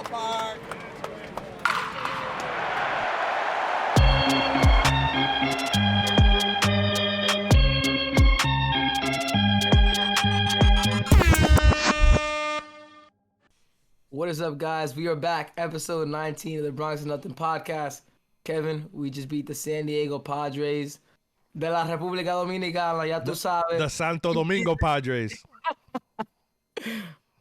ballpark. What is up, guys? We are back, episode 19 of the Bronx is Nothing podcast. Kevin, we just beat the San Diego Padres de la República Dominicana, ya tú sabes. The Santo Domingo Padres.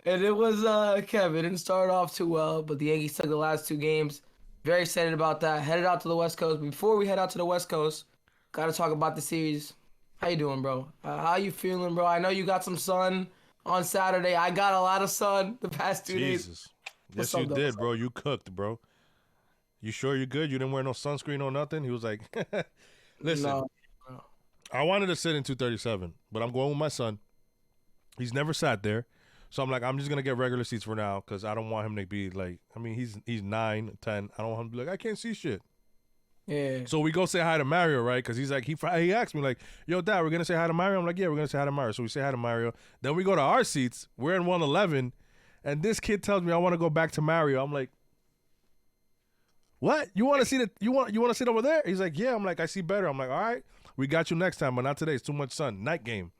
And it was, Kevin, it didn't start off too well, but the Yankees took the last two games. Very excited about that. Headed out to the West Coast. Before we head out to the West Coast, got to talk about the series. How you doing, bro? How you feeling, bro? I know you got some sun on Saturday. I got a lot of sun the past 2 days. Jesus. Yes, you did, bro. You cooked, bro. You sure you're good? You didn't wear no sunscreen or nothing? He was like, listen, No. I wanted to sit in 237, but I'm going with my son. He's never sat there. So I'm like, I'm just going to get regular seats for now because I don't want him to be like, I mean, he's 9, 10. I don't want him to be like, I can't see shit. Yeah. So we go say hi to Mario, right? Because he's like, he asked me like, yo, Dad, we're going to say hi to Mario? I'm like, yeah, we're going to say hi to Mario. So we say hi to Mario. Then we go to our seats. We're in 111. And this kid tells me I want to go back to Mario. I'm like, what? You want to see you want to sit over there? He's like, yeah. I'm like, I see better. I'm like, all right, we got you next time, but not today. It's too much sun. Night game.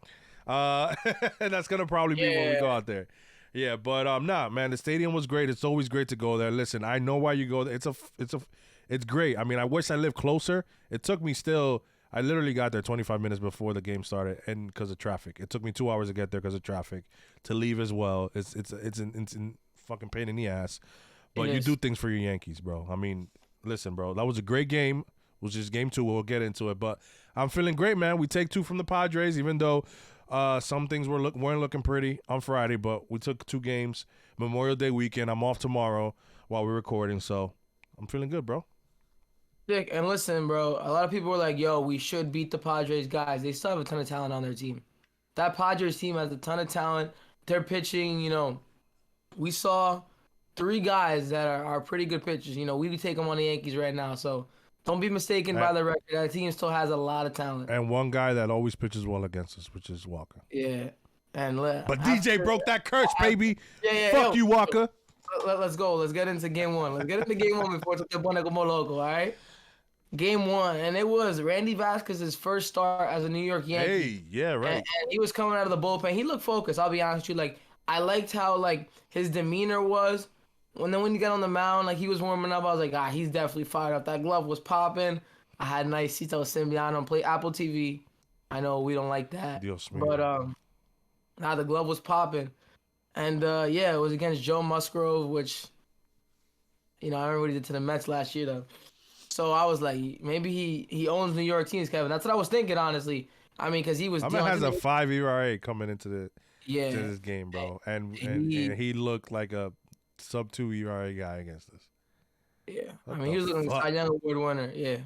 That's gonna probably be when we go out there. Yeah, but nah, man, the stadium was great. It's always great to go there. Listen, I know why you go there. It's great. I mean, I wish I lived closer. It took me still. I literally got there 25 minutes before the game started, and because of traffic, it took me 2 hours to get there because of traffic. To leave as well, it's an fucking pain in the ass. But you do things for your Yankees, bro. I mean, listen, bro, that was a great game. It was just game 2. We'll get into it, but I'm feeling great, man. We take 2 from the Padres, even though some things weren't looking pretty on Friday, but we took 2 games. Memorial Day weekend. I'm off tomorrow while we're recording, so I'm feeling good, bro. Dick, and listen, bro, a lot of people were like, yo, we should beat the Padres, guys. They still have a ton of talent on their team. That Padres team has a ton of talent. They're pitching, we saw 3 guys that are pretty good pitchers. We would take them on the Yankees right now, so don't be mistaken by the record. That team still has a lot of talent. And one guy that always pitches well against us, which is Walker. Yeah. But DJ broke that curse, baby. Yeah. Fuck you, Walker. Let's go. Let's get into game 1. Let's get into game 1 before te pone como loco, all right? Game 1, and it was Randy Vasquez's first start as a New York Yankee. Hey, yeah, right. And he was coming out of the bullpen. He looked focused. I'll be honest with you. Like, I liked how his demeanor was. When he got on the mound, he was warming up, I was like, he's definitely fired up. That glove was popping. I had nice Cito Symbiano play Apple TV. I know we don't like that, but the glove was popping, and it was against Joe Musgrove, which I remember what he did to the Mets last year though. So I was like, maybe he owns New York teams, Kevin. That's what I was thinking, honestly. I mean, because he was. Man has a 5 ERA coming into to this game, bro, and he looked like a sub-2 ERA guy against us. Yeah, he was looking like a Cy Young Award winner. Yeah,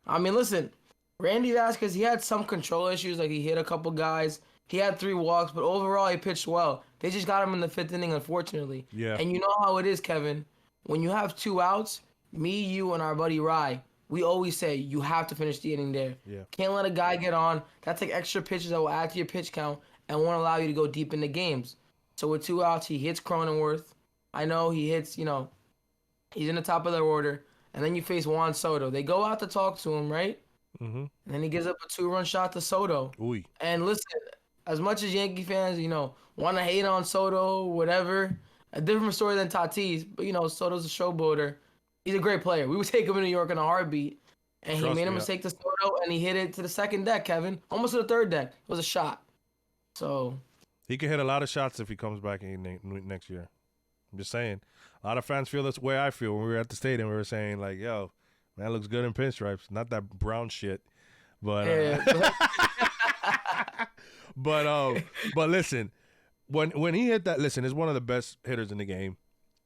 I mean, listen, Randy Vasquez, he had some control issues. Like, he hit a couple guys. He had 3 walks, but overall he pitched well. They just got him in the 5th inning, unfortunately. Yeah. And you know how it is, Kevin. When you have 2 outs, me, you, and our buddy Rye, we always say you have to finish the inning there. Yeah. Can't let a guy get on. That's like extra pitches that will add to your pitch count and won't allow you to go deep into games. So with 2 outs, he hits Cronenworth. I know he hits, he's in the top of their order. And then you face Juan Soto. They go out to talk to him, right? Mm-hmm. And then he gives up a 2-run shot to Soto. Ooh. And listen, as much as Yankee fans, want to hate on Soto, whatever, a different story than Tatis. But, Soto's a showboater. He's a great player. We would take him in New York in a heartbeat. And he made a mistake to Soto, and he hit it to the 2nd deck, Kevin. Almost to the 3rd deck. It was a shot. So he can hit a lot of shots if he comes back next year. I'm just saying. A lot of fans feel this way I feel. When we were at the stadium, we were saying, like, yo, man looks good in pinstripes. Not that brown shit. But but listen, when he hit that, listen, he's one of the best hitters in the game.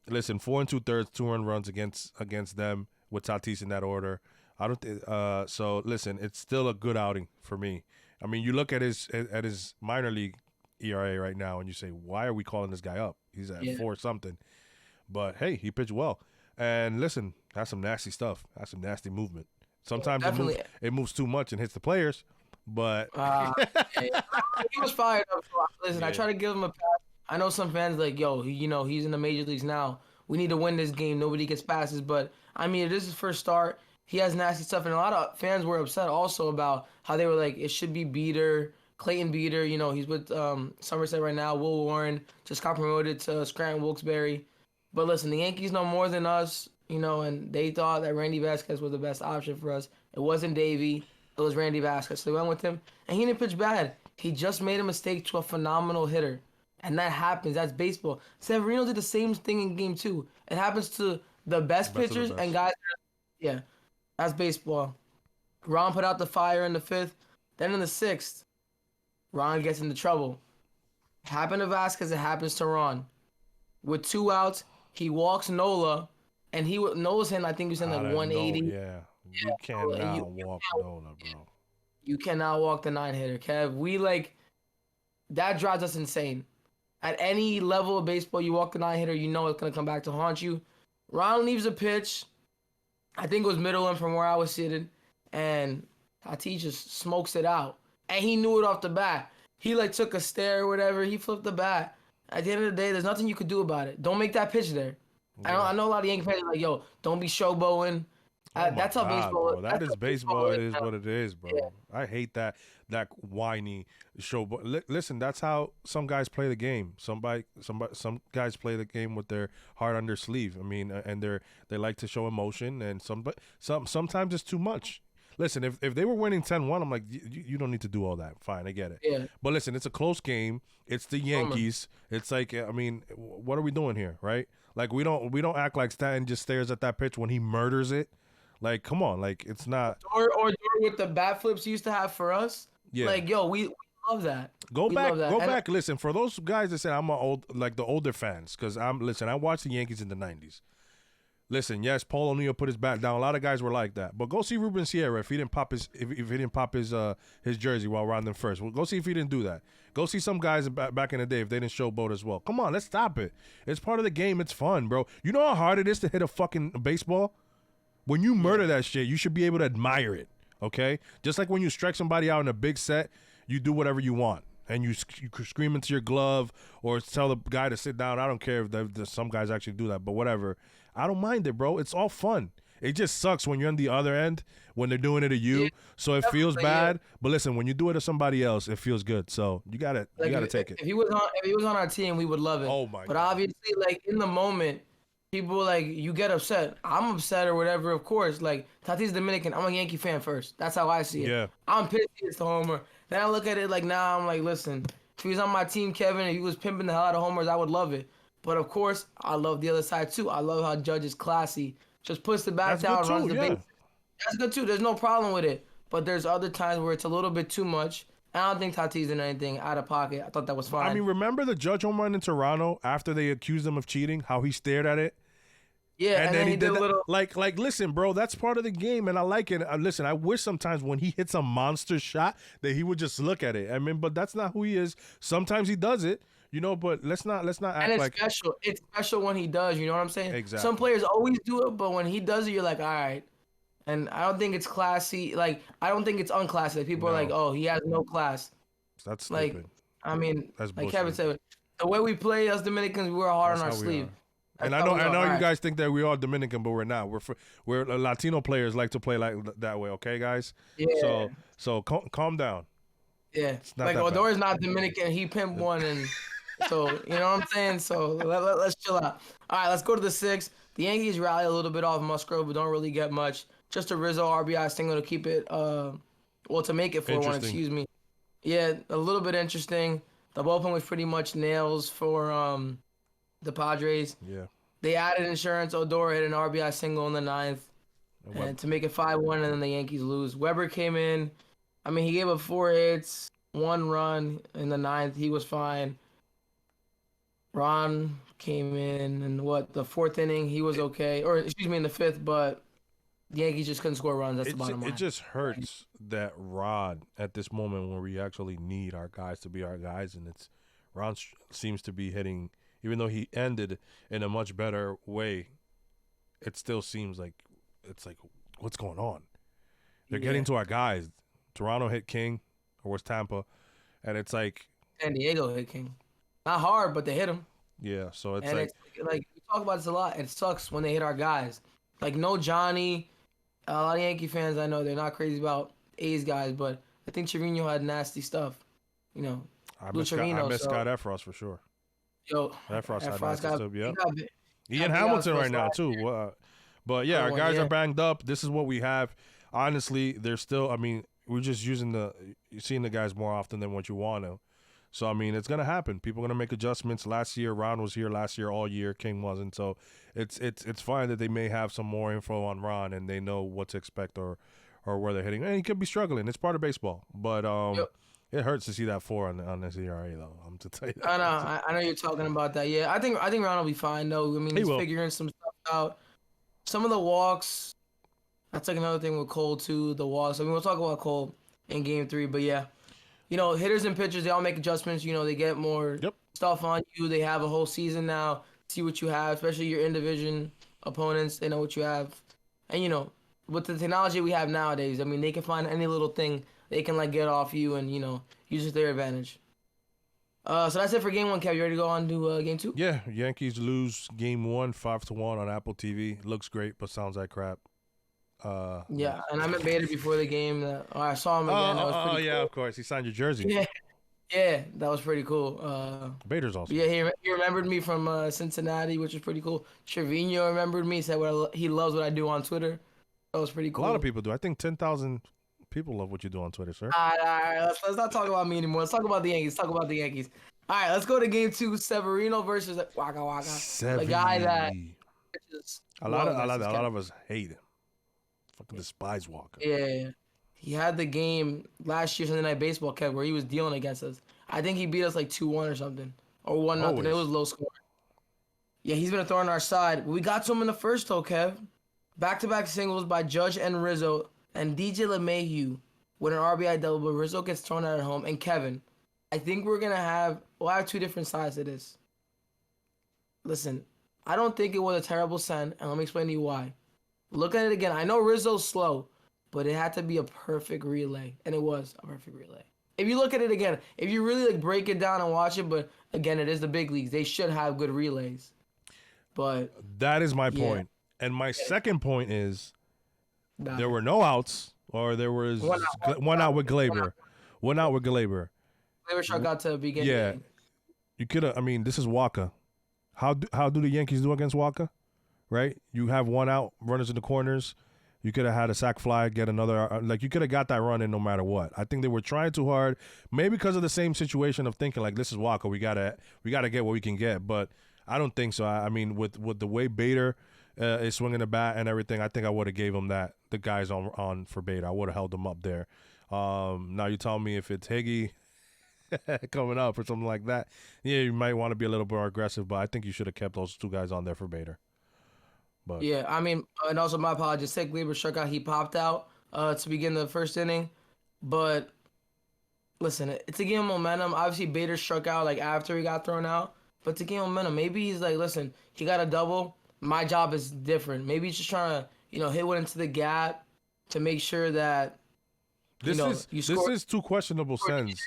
Listen, 4 2/3, 2 runs against them with Tatis in that order. I don't so listen, it's still a good outing for me. I mean, you look at his minor league ERA right now, and you say, why are we calling this guy up? He's at 4 something. But hey, he pitched well. And listen, that's some nasty stuff. That's some nasty movement. Sometimes it moves too much and hits the players. But he was fired up. Listen, I try to give him a pass. I know some fans like, yo, he's in the major leagues now. we need to win this game. Nobody gets passes. But, I mean, it is his first start. He has nasty stuff. And a lot of fans were upset also about how they were like, it should be Beater, Clayton Beater. You know, he's with Somerset right now. Will Warren just got promoted to Scranton Wilkes-Barre. But listen, the Yankees know more than us, you know, and they thought that Randy Vasquez was the best option for us. It wasn't Davey. It was Randy Vasquez. So they went with him, and he didn't pitch bad. He just made a mistake to a phenomenal hitter. And that happens. That's baseball. Severino did the same thing in game 2. It happens to the best Best of the pitchers best. and guys. Yeah, that's baseball. Ron put out the fire in the 5th. Then in the 6th, Ron gets into trouble. It happened to Vasquez. It happens to Ron. With 2 outs, he walks Nola, and Nola's hitting, I think he was in like 180. Yeah. You cannot walk Nola, bro. You cannot walk the 9-hitter, Kev. That drives us insane. At any level of baseball, you walk the 9-hitter, you know it's going to come back to haunt you. Ron leaves a pitch. I think it was middle in from where I was sitting. And Tatis just smokes it out. And he knew it off the bat. He like took a stare or whatever. He flipped the bat. At the end of the day, there's nothing you could do about it. Don't make that pitch there. Yeah. I know a lot of Yankee fans are like, yo, don't be showboating. That's how baseball. Bro. That is baseball. It is what it is, bro. Yeah. I hate that whiny show. But listen, that's how some guys play the game. Some guys play the game with their heart on their sleeve. I mean, and they like to show emotion, and sometimes it's too much. Listen, if they were winning 10-1, I'm like, you don't need to do all that. Fine, I get it. Yeah. But listen, it's a close game. It's the Yankees. It's like, I mean, what are we doing here, right? Like we don't act like Stanton just stares at that pitch when he murders it. Like, come on, like it's not. Or with the bat flips he used to have for us. Yeah. Like, yo, we love that. Go We back, love that. go And- back. Listen, for those guys that say I'm the older fans, because I watched the Yankees in the '90s. Listen, yes, Paul O'Neill put his bat down. A lot of guys were like that, but go see Ruben Sierra if he didn't pop his jersey while rounding first. Well, go see if he didn't do that. Go see some guys back in the day if they didn't showboat as well. Come on, let's stop it. It's part of the game. It's fun, bro. You know how hard it is to hit a fucking baseball? When you murder that shit, you should be able to admire it, okay? Just like when you strike somebody out in a big set, you do whatever you want. And you scream into your glove or tell the guy to sit down. I don't care if some guys actually do that, but whatever. I don't mind it, bro. It's all fun. It just sucks when you're on the other end, when they're doing it to you. Yeah, so it feels bad. yeah. But listen, when you do it to somebody else, it feels good. So you gotta take it. If he was on our team, we would love it. Oh my But God. obviously, like in the moment, people like you get upset. I'm upset or whatever. Of course, like Tatis Dominican. I'm a Yankee fan first. That's how I see it. Yeah. I'm pissed it's the homer. Then I look at it like now I'm like, listen, if he was on my team, Kevin, if he was pimping the hell out of homers, I would love it. But of course, I love the other side too. I love how Judge is classy. Just puts the bat That's down, good too, runs the yeah. base. That's good too. There's no problem with it. But there's other times where it's a little bit too much. I don't think Tatis did anything out of pocket. I thought that was fine. I mean, remember the Judge home run in Toronto after they accused him of cheating? How he stared at it? yeah, and then he did a that. little. Like, listen, bro, that's part of the game, and I like it. Listen, I wish sometimes when he hits a monster shot that he would just look at it. I mean, but that's not who he is. Sometimes he does it, you know. But let's not act And it's like special. It's special when he does. You know what I'm saying? Exactly. Some players always do it, but when he does it, you're like, all right. And I don't think it's classy. Like, I don't think it's unclassy. Like, people are like, oh, he has no class. that's Like, stupid. I mean, That's like bullshit. Kevin said, the way we play as Dominicans, we're hard That's on our how we sleeve. are. That's And I how know, we I are. know All you right. guys think that we are Dominican, but we're not. We're Latino players like to play like that way. Okay, guys. Yeah. So calm down. Yeah. not Like, that bad. Odor's not Dominican. He pimped one. And so, you know what I'm saying? So, let's chill out. All right, let's go to the 6th. The Yankees rally a little bit off Musgrove, but don't really get much. Just a Rizzo RBI single to keep it, to make it 4-1, Interesting. excuse me. Yeah, a little bit interesting. The bullpen was pretty much nails for the Padres. Yeah. They added insurance. Odor hit an RBI single in the 9th and to make it 5-1, and then the Yankees lose. Weber came in. I mean, he gave up 4 hits, 1 run in the 9th. He was fine. Ron came in the 4th inning. He was okay. Or, excuse me, in the 5th, but the Yankees just couldn't score runs. That's the bottom line. It just hurts that Rod at this moment when we actually need our guys to be our guys, and Ron seems to be hitting, even though he ended in a much better way. It still seems like it's like, what's going on? They're getting to our guys. Toronto hit King, or was Tampa, and it's like San Diego hit King. Not hard, but they hit him. yeah. So it's And like it's like we talk about this a lot. It sucks when they hit our guys. Like no Johnny. A lot of Yankee fans I know they're not crazy about A's guys, but I think Trevino had nasty stuff. You know, Blue I Trevino. miss So Scott Efros for sure. yo, Efros had Efron's nasty got stuff. he Yep. got Ian big outs Hamilton for right us now last too. But yeah, good our one. guys are Yeah, banged up. This is what we have. Honestly, they're still. I mean, we're just using you're seeing the guys more often than what you want to. So I mean, it's gonna happen. People are gonna make adjustments. Last year, Ron was here. Last year, all year, King wasn't. So it's fine that they may have some more info on Ron and they know what to expect or where they're hitting. And he could be struggling. It's part of baseball. But yep. it hurts to see that 4 on this ERA though. I'm to tell you I know. that. I know you're talking about that. Yeah, I think Ron will be fine though. I mean, He he's will. figuring some stuff out. Some of the walks. That's like another thing with Cole too. The walks. I mean, we'll talk about Cole in Game 3, but yeah, hitters and pitchers they all make adjustments. They get more Yep. stuff on you. They have a whole season now. See what you have, especially your in division opponents. They know what you have, and with the technology we have nowadays, I mean, they can find any little thing they can like get off you and use it to their advantage. So that's it for Game 1. Kev, you ready to go on to Game 2? Yeah, Yankees lose game 1, 5-1 on Apple TV. Looks great, but sounds like crap. Yeah, and I met Bader before the game. I saw him again. That was pretty yeah, cool. of course. He signed your jersey. Yeah, yeah, that was pretty cool. Bader's awesome. Yeah, he remembered me from Cincinnati, which was pretty cool. Trevino remembered me. Said he loves what I do on Twitter. That was pretty cool. A lot of people do. I think 10,000 people love what you do on Twitter, sir. All right. Let's not talk about me anymore. Let's talk about the Yankees. Talk about the Yankees. All right, let's go to Game 2. Severino versus Waka Waka. The guy that just a lot love of us hate him. Fucking despise Walker. Yeah. He had the game last year Sunday Night Baseball, Kev, where he was dealing against us. I think he beat us like 2-1 or something. Or 1-0. Always. It was low score. Yeah, he's been a thorn on our side. We got to him in the first, though, Kev. Back-to-back singles by Judge and Rizzo. And DJ LeMahieu with an RBI double, but Rizzo gets thrown out at home. And Kevin, I think we'll have two different sides to this. Listen, I don't think it was a terrible send, and let me explain to you why. Look at it again. I know Rizzo's slow, but it had to be a perfect relay, and it was a perfect relay. If you look at it again, if you really like break it down and watch it, but again, it is the big leagues. They should have good relays. But that is my point. And my second point is there were no outs, or there was one out with Glaber. One out with Glaber. Glaber struck out to begin. Yeah, you could have. I mean, this is Waka. How do the Yankees do against Waka? Right, you have one out, runners in the corners. You could have had a sac fly, get another. Like you could have got that run in no matter what. I think they were trying too hard, maybe because of the same situation of thinking like this is Waka. We gotta get what we can get. But I don't think so. I mean, with the way Bader is swinging the bat and everything, I think I would have gave him the guys on for Bader. I would have held them up there. Now you tell me if it's Higgy coming up or something like that. Yeah, you might want to be a little more aggressive, but I think you should have kept those two guys on there for Bader. But yeah, I mean, and also my apologies. Ted Glaber struck out. He popped out to begin the first inning. But listen, it's a game of momentum. Obviously, Bader struck out like after he got thrown out. But it's a game of momentum. Maybe he's like, listen, he got a double. My job is different. Maybe he's just trying to, hit one into the gap to make sure that this is two questionable sends.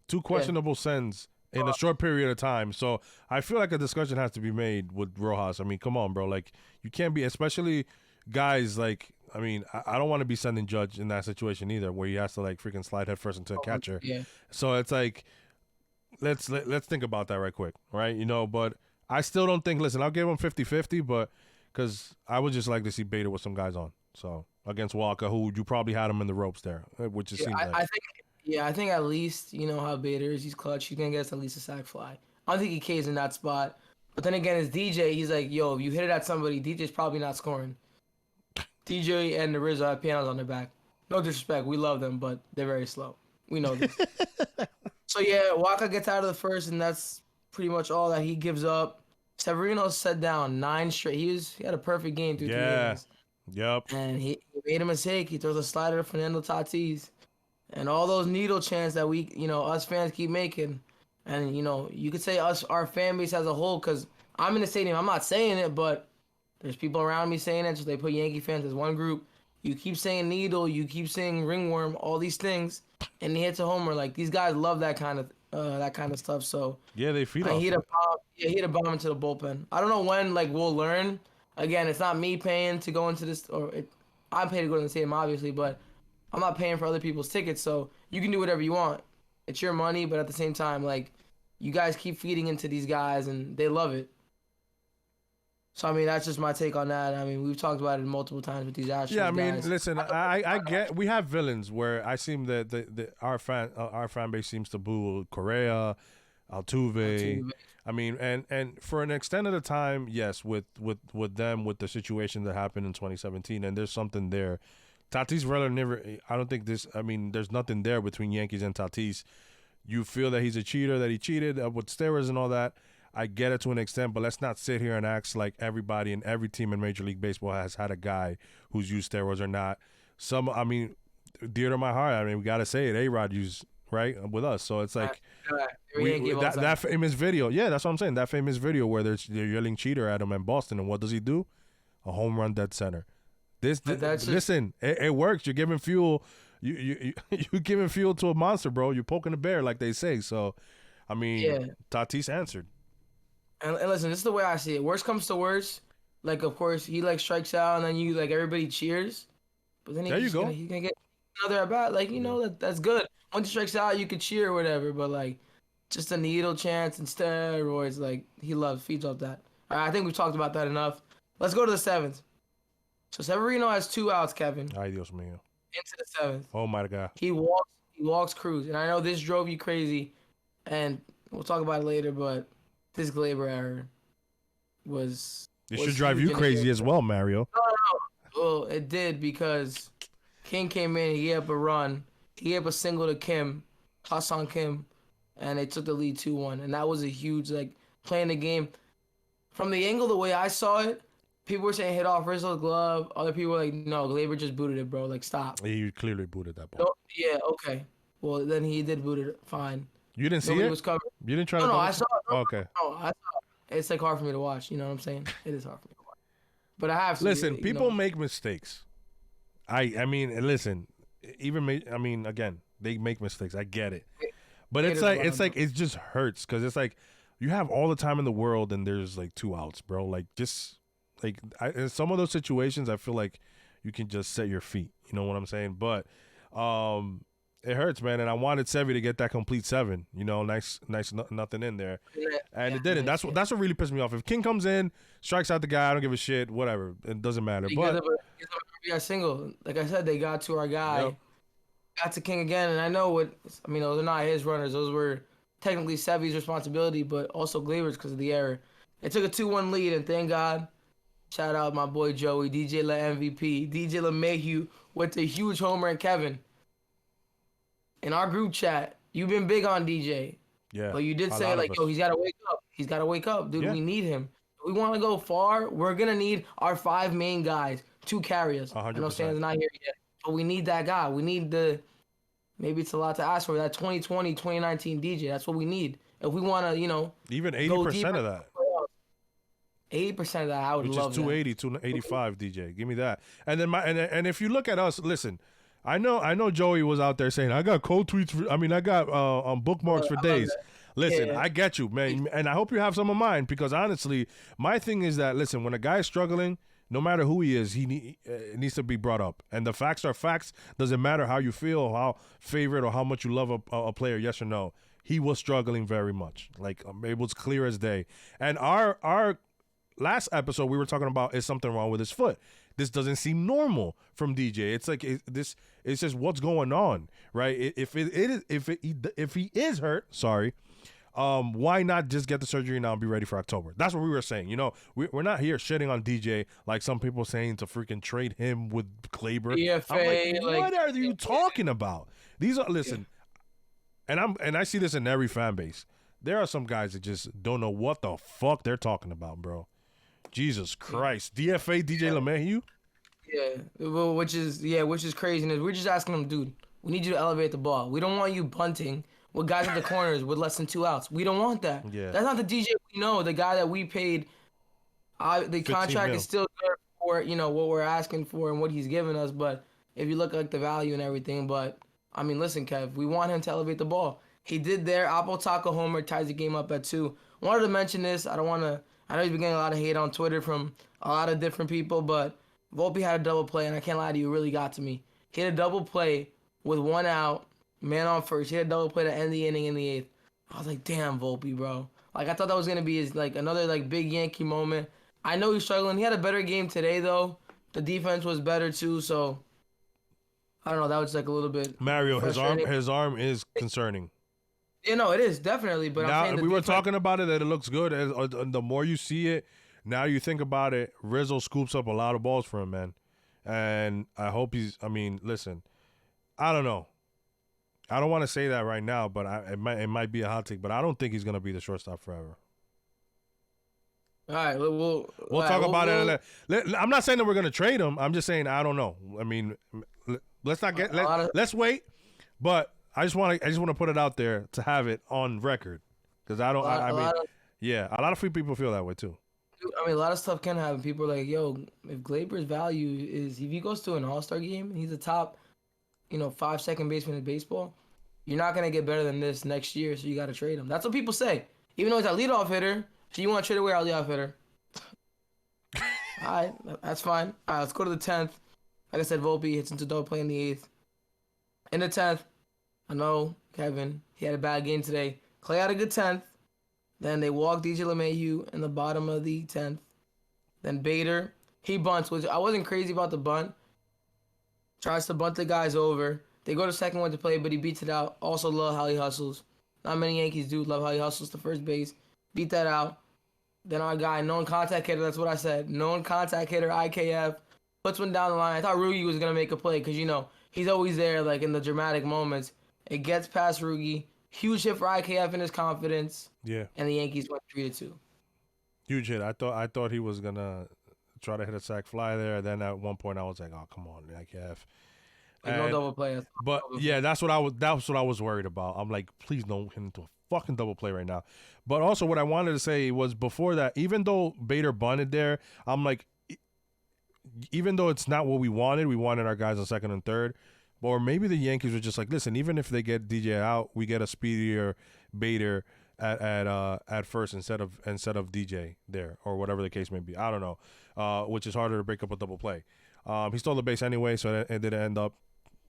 Two questionable sends in a short period of time. So I feel like a discussion has to be made with Rojas. I mean, come on, bro. Like, you can't be, especially guys like, I mean, I don't want to be sending Judge in that situation either, where he has to like freaking slide headfirst into a catcher. Yeah. So it's like, let's think about that right quick, right? But I still don't think, listen, I'll give him 50-50, but because I would just like to see Bader with some guys on. So against Walker, who you probably had him in the ropes there, which it seems like. I think at least, how Bader is. He's clutch. He's going to get us at least a sac fly. I don't think he K's in that spot. But then again, it's DJ. He's like, yo, if you hit it at somebody, DJ's probably not scoring. DJ and the Rizzo have pianos on their back. No disrespect. We love them, but they're very slow. We know this. So, yeah, Waka gets out of the first, and that's pretty much all that he gives up. Severino set down 9 straight. He had a perfect game through 3 innings. Yep. And he made a mistake. He throws a slider to Fernando Tatis. And all those needle chants that we, us fans keep making. And, you could say our fan base as a whole, because I'm in the stadium. I'm not saying it, but there's people around me saying it. So they put Yankee fans as one group. You keep saying needle. You keep saying ringworm, all these things. And he hits a homer. Like, these guys love that kind of that kind of stuff. So Yeah, they feed I off hit a it. bomb. Yeah, hit a bomb into the bullpen. I don't know when like we'll learn. Again, it's not me paying to go into this, I'm paying to go to the stadium, obviously, but I'm not paying for other people's tickets, so you can do whatever you want. It's your money, but at the same time, like you guys keep feeding into these guys, and they love it. So I mean, that's just my take on that. I mean, we've talked about it multiple times with these Yeah, I Astros mean, guys. listen, I get we have villains where I seem that our fan base seems to boo Correa, Altuve. Too. I mean, and for an extent of the time, yes, with them with the situation that happened in 2017, and there's something there. Tatis Reller never. I don't think this. I mean, there's nothing there between Yankees and Tatis. You feel that he's a cheater, that he cheated with steroids and all that. I get it to an extent, but let's not sit here and act like everybody in every team in Major League Baseball has had a guy who's used steroids or not. Some, I mean, dear to my heart. I mean, we gotta say it. A-Rod used right with us, so it's like that famous video. Yeah, that's what I'm saying. That famous video where they're yelling cheater at him in Boston, and what does he do? A home run dead center. Listen, it works. You're giving fuel. You giving fuel to a monster, bro. You're poking a bear, like they say. So, I mean, Yeah. Tatis answered. And listen, this is the way I see it. Worst comes to worst, like of course he like strikes out, and then you like everybody cheers, but then There you go. he's gonna get another at bat. Like you know that's good. Once he strikes out, you could cheer or whatever. But like, just a needle chance and steroids, like he feeds off that. All right, I think we've talked about that enough. Let's go to the seventh. So Severino has 2 outs, Kevin, Ay, Dios mío. into the seventh. Oh my God. He walks Cruz, and I know this drove you crazy, and we'll talk about it later. But this Glaber error was It was should drive huge you in the crazy game. as well, Mario. Well, it did because King came in, he gave up a run, he gave up a single to Kim, Hassan Kim, and they took the lead 2-1, and that was a huge like playing the game. From the angle, the way I saw it, people were saying hit off Rizzo's glove. Other people were like, no, Glaber just booted it, bro. Like, stop. He clearly booted that No, ball. yeah, okay. Well, then he did boot it. Fine. You didn't see Nobody it? was covered. You didn't try No, to no, double I check? saw it. No, Okay. no, I saw it. It's like hard for me to watch. You know what I'm saying? It is hard for me to watch. But I have to. Listen, you people know. make mistakes. I mean, listen, I mean, again, they make mistakes. I get it. But it's like it just hurts because it's like you have all the time in the world and there's like 2 outs, bro. Like just like in some of those situations, I feel like you can just set your feet. You know what I'm saying? But it hurts, man. And I wanted Sevy to get that complete 7. You know, nice, nothing in there, and it didn't. That's what really pissed me off. If King comes in, strikes out the guy, I don't give a shit. Whatever, it doesn't matter. He But gives up a RBI single. Like I said, they got to our guy. Yep. Got to King again, and I know what. I mean, those are not his runners. Those were technically Sevy's responsibility, but also Glaber's because of the error. It took a 2-1 lead, and thank God. Shout out my boy Joey, DJ La MVP, DJ LeMahieu with a huge homer, and Kevin. In our group chat, you've been big on DJ. yeah, But you did a say, lot of like, us. yo, he's got to wake up. He's got to wake up, dude. Yeah. We need him. If we want to go far, we're going to need our 5 main guys to carry us. I know 100%. Stan's not here yet, but we need that guy. We need maybe it's a lot to ask for, that 2020, 2019 DJ. That's what we need. If we want to, Even go 80% deeper of that, 80% of that, I would which love is that. 280, 285, DJ. Give me that. And then and if you look at us, listen, I know Joey was out there saying I got cold tweets. I got bookmarks for I love days. that. Listen, Yeah. I get you, man, and I hope you have some of mine because honestly, my thing is that listen, when a guy's struggling, no matter who he is, it needs to be brought up, and the facts are facts. Doesn't matter how you feel, or how favorite, or how much you love a player. Yes or no, he was struggling very much. Like it was clear as day. And our last episode we were talking about is something wrong with his foot. This doesn't seem normal from DJ. It's like this. It's just what's going on, right? If he is hurt, sorry. Why not just get the surgery now and be ready for October? That's what we were saying. You know, we're not here shitting on DJ like some people saying to freaking trade him with Glaber. DFA, I'm like, what are you talking about? These are listen, and I see this in every fan base. There are some guys that just don't know what the fuck they're talking about, bro. Jesus Christ, DFA DJ LeMahieu. Yeah, well, which is craziness. We're just asking him, dude, we need you to elevate the ball. We don't want you bunting with guys at the corners with less than 2 outs. We don't want that. Yeah. That's not the DJ we know, the guy that we paid. The contract mil. is still good for, what we're asking for and what he's giving us, but if you look at the value and everything, but, I mean, listen, Kev, we want him to elevate the ball. He did there. Apple Taco homer ties the game up at 2. Wanted to mention this. I don't want to. I know he's been getting a lot of hate on Twitter from a lot of different people, but Volpe had a double play, and I can't lie to you, it really got to me. He had a double play with 1 out, man on first. He had a double play to end the inning in the 8th. I was like, damn, Volpe, bro. Like, I thought that was gonna be his like another like big Yankee moment. I know he's struggling. He had a better game today though. The defense was better too, so I don't know. That was like a little bit Mario, frustrating. his arm is concerning. You know, it is definitely. But Now I'm saying we were defense, talking about it that it looks good. The more you see it, now you think about it. Rizzo scoops up a lot of balls for him, man, and I hope he's. I mean, listen, I don't know. I don't want to say that right now, but it might be a hot take. But I don't think he's gonna be the shortstop forever. All right, we'll Talk about it. I'm not saying that we're gonna trade him. I'm just saying I don't know. I mean, let's not get. Let's wait. But I just want to put it out there to have it on record because I don't. I mean, yeah, a lot of free people feel that way too. I mean, a lot of stuff can happen. People are like, yo, if Gleyber's value is if he goes to an All-Star game and he's a top, 5 second baseman in baseball, you're not gonna get better than this next year. So you got to trade him. That's what people say. Even though he's a leadoff hitter, so you want to trade away our leadoff hitter. All right, that's fine. All right, let's go to the 10th. Like I said, Volpe hits into double play in the 8th. In the 10th, I know Kevin, he had a bad game today. Clay had a good 10th. Then they walked DJ LeMahieu in the bottom of the 10th. Then Bader, he bunts, which I wasn't crazy about the bunt. Tries to bunt the guys over. They go to second one to play, but he beats it out. Also love how he hustles. Not many Yankees do love how he hustles to first base. Beat that out. Then our guy, known contact hitter, that's what I said. Known contact hitter, IKF, puts one down the line. I thought Rugi was going to make a play because, he's always there like in the dramatic moments. It gets past Rugi. Huge hit for IKF in his confidence. Yeah. And the Yankees went 3-2. Huge hit. I thought he was going to try to hit a sac fly there. Then at one point I was like, oh, come on, IKF. No double play. But yeah, that's what I was worried about. I'm like, please don't hit into a fucking double play right now. But also what I wanted to say was before that, even though Bader bunted there, I'm like, even though it's not what we wanted our guys on second and third, or maybe the Yankees were just like, listen, even if they get DJ out, we get a speedier Bader at first instead of DJ there or whatever the case may be. I don't know, which is harder to break up a double play. He stole the base anyway, so it didn't end up.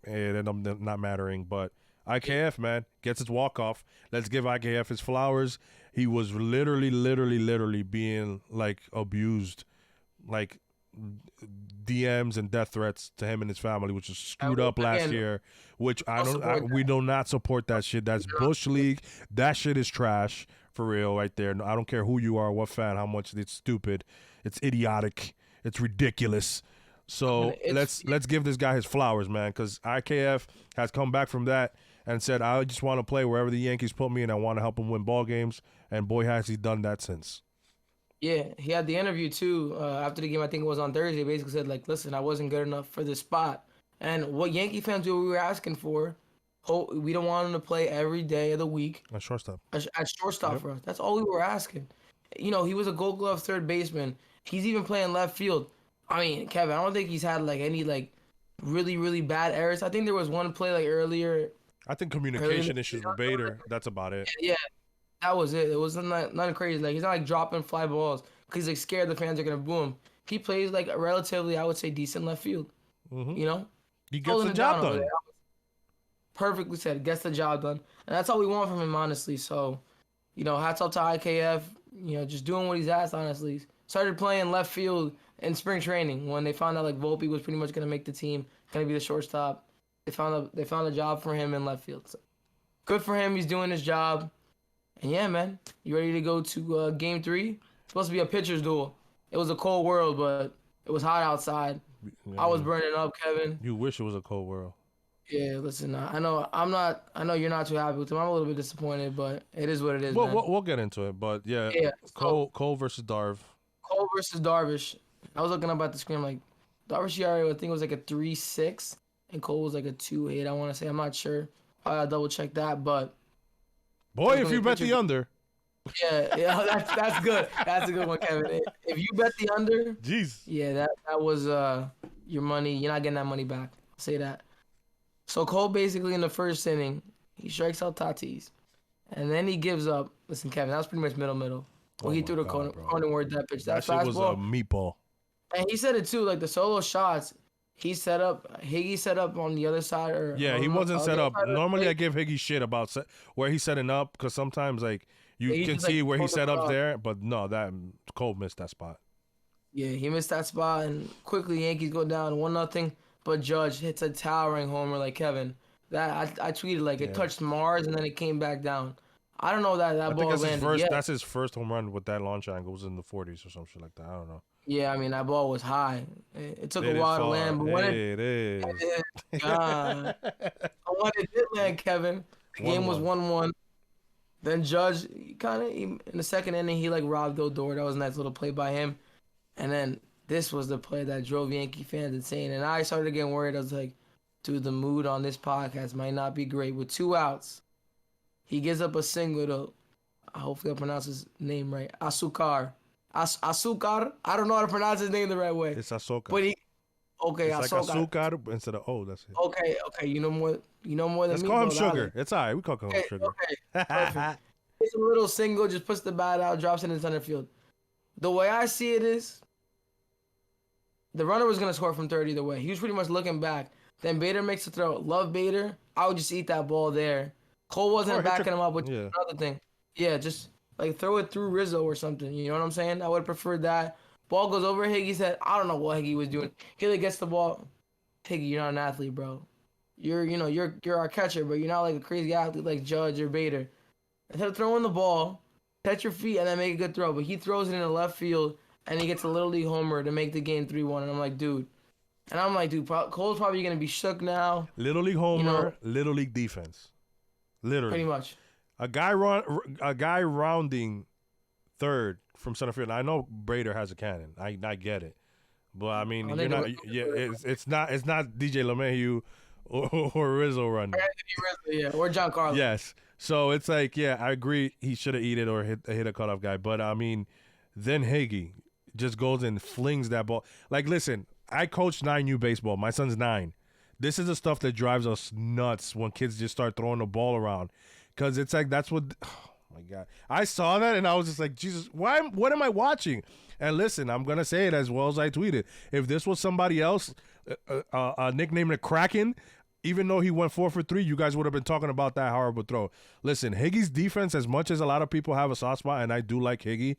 It ended up not mattering, but IKF, man, gets his walk-off. Let's give IKF his flowers. He was literally being, like, abused, like, DMs and death threats to him and his family, which was screwed up last year, which we do not support that shit. That's Bush League. That shit is trash, for real, right there. I don't care who you are, what fan, how much it's stupid. It's idiotic. It's ridiculous. So let's give this guy his flowers, man, because IKF has come back from that and said, I just want to play wherever the Yankees put me and I want to help him win ball games. And boy, has he done that since. Yeah, he had the interview too after the game. I think it was on Thursday. Basically said, like, listen, I wasn't good enough for this spot. And what Yankee fans we were asking for, we don't want him to play every day of the week. At shortstop. At shortstop for us. That's all we were asking. He was a Gold Glove third baseman. He's even playing left field. I mean, Kevin, I don't think he's had like any like really, really bad errors. I think there was one play like earlier. I think communication issues with Bader. That's about it. Yeah, that was it. It wasn't nothing crazy. Like he's not like dropping fly balls because he's like scared the fans are gonna boo him. He plays like a relatively, I would say, decent left field. Mm-hmm. He gets the job done. Perfectly said. Gets the job done, and that's all we want from him, honestly. So, hats off to IKF. Just doing what he's asked. Honestly, started playing left field in spring training when they found out like Volpe was pretty much gonna make the team, gonna be the shortstop. They found a job for him in left field. So, good for him. He's doing his job. And yeah, man, you ready to go to game 3? It's supposed to be a pitcher's duel. It was a cold world, but it was hot outside. Yeah. I was burning up, Kevin. You wish it was a cold world. Yeah, listen, I know you're not too happy with him. I'm a little bit disappointed, but it is what it is. We'll get into it, but yeah, Cole versus Darv. Cole versus Darvish. I was looking up at the screen like Darvish ERA, I think it was like a 3.6, and Cole was like a 2.8. I want to say, I'm not sure. I gotta double check that, but boy, if you bet the under. Yeah, that's good. That's a good one, Kevin. If you bet the under, jeez. Yeah, that was your money. You're not getting that money back. I'll say that. So Cole basically in the first inning, he strikes out Tatis. And then he gives up. Listen, Kevin, that was pretty much middle. Well, Oh he my threw the God, bro. Cronenworth that pitch, that That shit was a fastball. meatball. And he said it too, like the solo shots, Higgy set up on the other side or Yeah, he on wasn't the set other up. side of the Normally, I plate. give Higgy shit about where he's setting up because sometimes like you He can just like see where he pulled the set up ball. there, but no, that Cole missed that spot. Yeah, he missed that spot, and quickly Yankees go down 1-0. But Judge hits a towering homer like Kevin. That I tweeted like it Yeah, touched Mars and then it came back down. I don't know that I that think ball that's his landed first. yet. That's his first home run with that launch angle. It was in the 40s or some shit like that. I don't know. Yeah, I mean that ball was high. It took a It is while to far. land, but when It is. it God, when it did land, Kevin, the game was 1-1. 1-1. Then Judge kind of in the second inning he like robbed Odor. That was a nice little play by him. And then this was the play that drove Yankee fans insane. And I started getting worried. I was like, dude, the mood on this podcast might not be great. With 2 outs, he gives up a single to, hopefully I pronounce his name right, Asukar. Asukar? I don't know how to pronounce his name the right way. It's Ahsoka. But okay, It's like Asukar. azúcar instead of that's it. Okay, you know more than Let's me, call him bro. Sugar. It's alright. We call him Okay, Sugar. okay, perfect. It's a little single, just puts the bat out, drops it in the center field. The way I see it is, the runner was gonna score from third either way. He was pretty much looking back. Then Bader makes the throw. Love Bader. I would just eat that ball there. Cole wasn't Or hit backing your- him up, which yeah. is another thing. Yeah, just like throw it through Rizzo or something. You know what I'm saying? I would have preferred that. Ball goes over Higgy's head. I don't know what Higgy was doing. Higgy gets the ball. Higgy, you're not an athlete, bro. You're our catcher, but you're not like a crazy athlete like Judge or Bader. Instead of throwing the ball, catch your feet and then make a good throw. But he throws it in the left field and he gets a little league homer to make the game 3-1. And I'm like, dude. Cole's probably gonna be shook now. Little League homer, You know, Little League defense. Literally. pretty much. A guy rounding third from center field. I know Brader has a cannon. I get it, but I mean, Oh, you're nigga, not. look- Yeah, it's not DJ LeMahieu or Rizzo running. Yeah, or John Carlos. Yes. So it's like, yeah, I agree. He should have eaten it or hit a cutoff guy. But I mean, then Higgy just goes and flings that ball. Like, listen, I coached 9U baseball. My son's 9. This is the stuff that drives us nuts when kids just start throwing the ball around, because it's like that's what. Oh my God, I saw that and I was just like, Jesus, why? What am I watching? And listen, I'm gonna say it as well as I tweeted. If this was somebody else, nicknamed the Kraken, even though he went 4 for 3, you guys would have been talking about that horrible throw. Listen, Higgy's defense, as much as a lot of people have a soft spot, and I do like Higgy,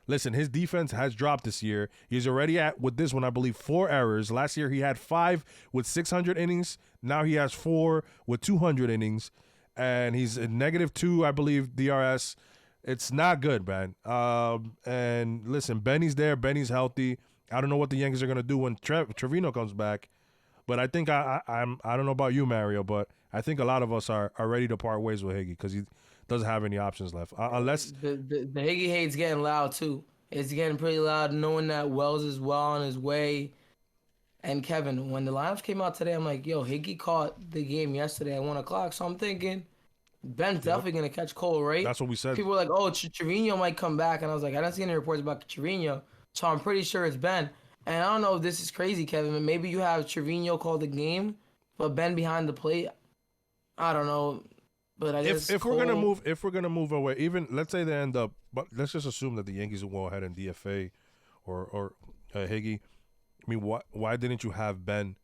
listen, his defense has dropped this year. He's already at, with this one, I believe, 4 errors. Last year he had 5 with 600 innings. Now he has 4 with 200 innings. And he's a -2, I believe, DRS. It's not good, man. And listen, Benny's there. Benny's healthy. I don't know what the Yankees are going to do when Trevino comes back. But I think I don't know about you, Mario, but I think a lot of us are ready to part ways with Higgy because he doesn't have any options left. Unless The Higgy hate's getting loud too. It's getting pretty loud knowing that Wells is well on his way. And Kevin, when the lineups came out today, I'm like, yo, Higgy caught the game yesterday at 1 o'clock. So I'm thinking Ben's definitely gonna catch Cole, right? that's what we said. People were like, oh, Trevino might come back, and I was like, I didn't see any reports about Trevino, so I'm pretty sure it's Ben. And I don't know if this is crazy, Kevin. Maybe you have Trevino call the game, but Ben behind the plate. I don't know, but I guess if Cole, we're gonna move away, even let's say they end up, but let's just assume that the Yankees will go ahead and DFA or Higgy. I mean, why didn't you have Ben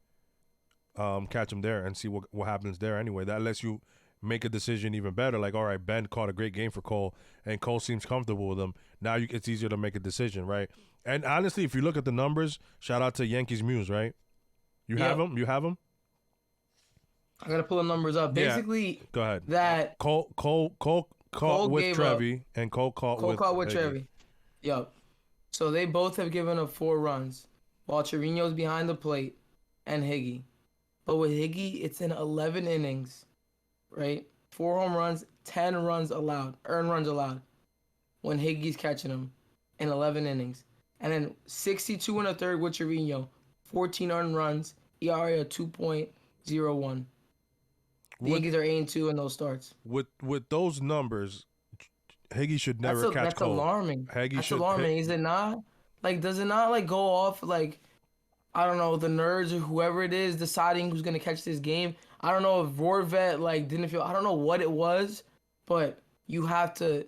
catch him there and see what happens there anyway? That lets you make a decision even better. Like, all right, Ben caught a great game for Cole, and Cole seems comfortable with him. Now it's easier to make a decision, right? And honestly, if you look at the numbers, shout out to Yankees Muse, right? You have him. You have him. I gotta pull the numbers up. Yeah. Basically, Go ahead. that Cole caught with gave up. Trevi, and Cole caught with Higgy. Trevi. Yup. So they both have given up 4 runs, while Trevino's behind the plate and Higgy. But with Higgy, it's in 11 innings, right? 4 home runs, 10 runs allowed, earned runs allowed, when Higgy's catching them in 11 innings. And then 62 and a third with Trevino, 14 earned runs, ERA of 2.01. The Yankees are 8-2 in those starts. With those numbers, Higgy should never catch That's Cole. alarming. Higgy That's should alarming. Is it not? Like, does it not like go off like, I don't know, the nerds or whoever it is deciding who's gonna catch this game? I don't know if Vorvet like didn't feel. I don't know what it was, but you have to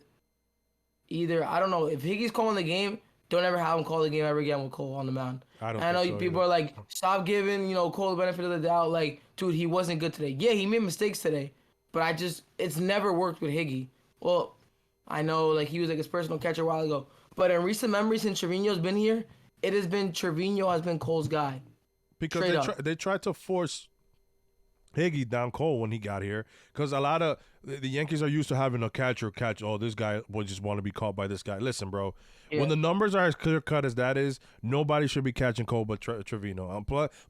either, I don't know, if Higgy's calling the game, don't ever have him call the game ever again with Cole on the mound. I don't And I know think so people either. are like, stop giving, Cole the benefit of the doubt. Like, dude, he wasn't good today. Yeah, he made mistakes today, but it's never worked with Higgy. Well, I know, like, he was like his personal catcher a while ago, but in recent memory, since Trevino's been here, it has been Trevino has been Cole's guy. Because Straight up. they tried to force Higgy down Cole when he got here, because a lot of the Yankees are used to having a catcher catch. Oh, this guy would just want to be caught by this guy. Listen, bro, Yeah. when the numbers are as clear cut as that is, nobody should be catching Cole but Trevino.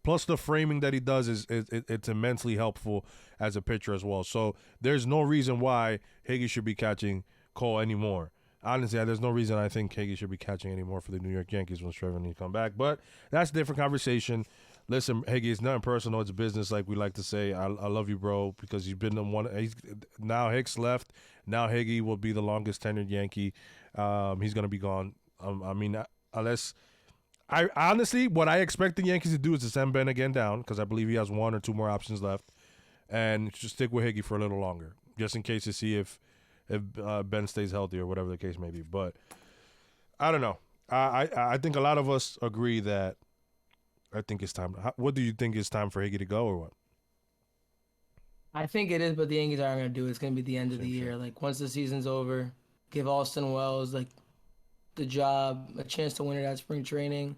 Plus the framing that he does it's immensely helpful as a pitcher as well. So there's no reason why Higgy should be catching Cole anymore. Honestly, there's no reason I think Higgy should be catching anymore for the New York Yankees once Trevor needs to come back. But that's a different conversation. Listen, Higgy, it's nothing personal. It's business, like we like to say. I love you, bro, because you've been the one. Now Hicks left. Now Higgy will be the longest tenured Yankee. He's gonna be gone. I mean, unless I honestly, what I expect the Yankees to do is to send Ben again down, because I believe he has 1 or 2 more options left, and just stick with Higgy for a little longer, just in case to see if Ben stays healthy or whatever the case may be. But I don't know. I think a lot of us agree that. I think it's time. What do you think is time for Higgy to go, or what? I think it is, but the Yankees aren't going to do it. It's going to be the end of the year. Like, once the season's over, give Austin Wells, like, the job, a chance to win it at spring training.